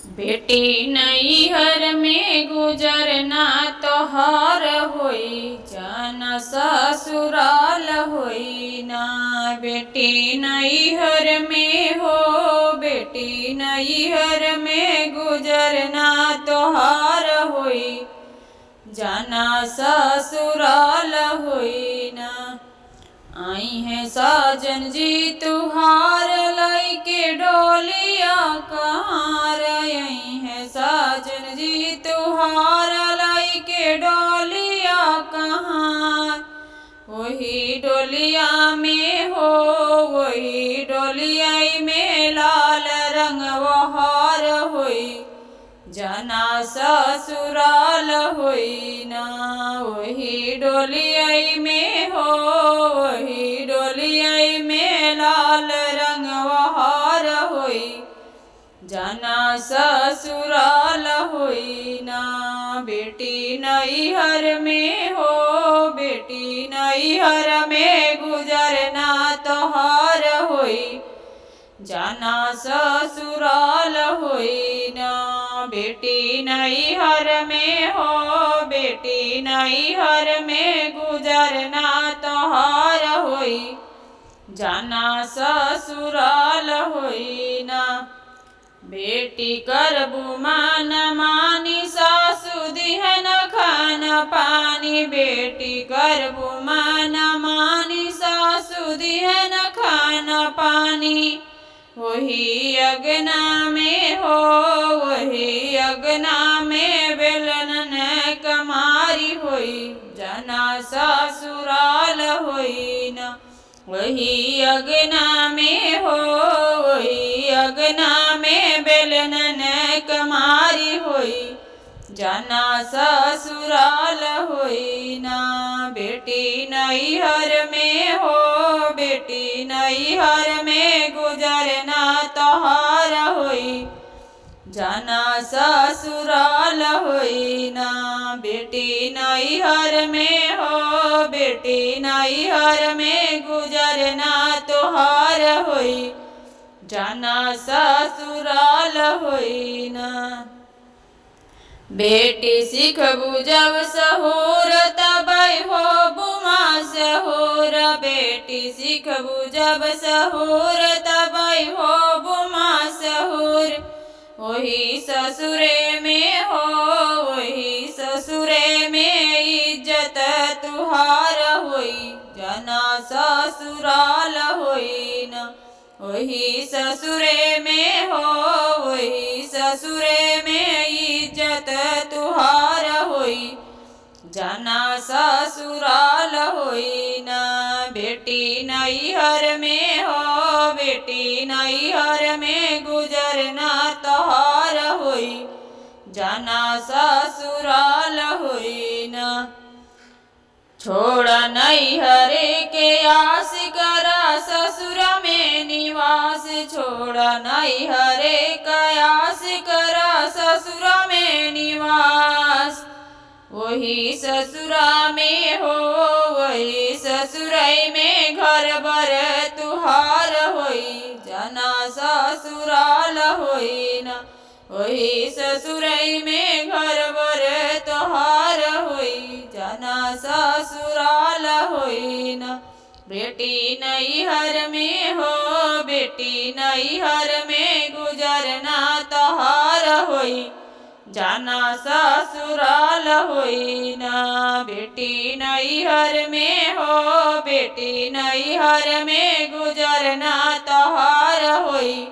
बेटी नैहर में गुजरना तोहर होई, जन ससुराल होई ना। बेटी नैहर में हो, बेटी नैहर में गुजरना तोहर होई, जाना ससुराल होई ना। आई है साजन जी तुहार लइके डोलिया कहार, आई है साजन जी तुहार लइके डोलिया कहार। वही डोलिया में हो, वही डोलिया में लाल रंग वहार होई, जाना ससुराल होई ना। वही डोलिया में हो, वही डोलिया में लाल रंग वहार होई, जाना ससुराल होई ना। बेटी नैहर में हो, बेटी नैहर में गुजरना तोहार होई, जाना ससुराल होई ना। बेटी नैहर में हो, बेटी नैहर में गुजरना तोहार होई, जाना ससुराल होई ना। बेटी करबू मान मानी सासु दिहन खाना पानी, बेटी करबू मान मानी सासु दिहन खाना पानी। वही अगना में हो, वही अगना में बेलन कमारी होई, जाना ससुराल होई ना। वही अगना में हो, वही अगना में बेलन कमारी होई, जाना ससुराल होई ना। बेटी नैहर में हो, बेटी नैहर में गुजरना तोहार होई, जाना ससुराल होई ना। बेटी नैहर में हो, बेटी नैहर में गुजरना तोहार होई, जाना ससुराल होई ना। बेटी सिखबू जब सहुर तबै हो बुमा सहुर, बेटी सिखबू जब सहुर तबै हो बुमा सहुर। वही ससुरे में हो, वही ससुरे में इज्जत तुहार होई, जाना ससुराल होई ना। वही ससुरे में हो, वही ससुरे में इज्जत तुहार होई, जाना ससुराल होई ना। बेटी नैहर में हो, बेटी नैहर में गुजरना तोहार होई, जाना ससुराल होई ना। छोड़ नैहर के आस करा ससुर में निवास, छोड़ नैहर का आस करा ससुर में निवास। वही ससुरा में हो, वही ससुराई में घर बर तुहार होई, जाना ससुराल होई ना। वही ससुराई में घर बर तुहार होई, जाना ससुराल होई ना। बेटी नैहर में हो, बेटी नैहर में गुजरना तोहार होई, जाना ससुराल होई ना। बेटी नैहर में हो, बेटी नैहर में गुजरना तोहार होई,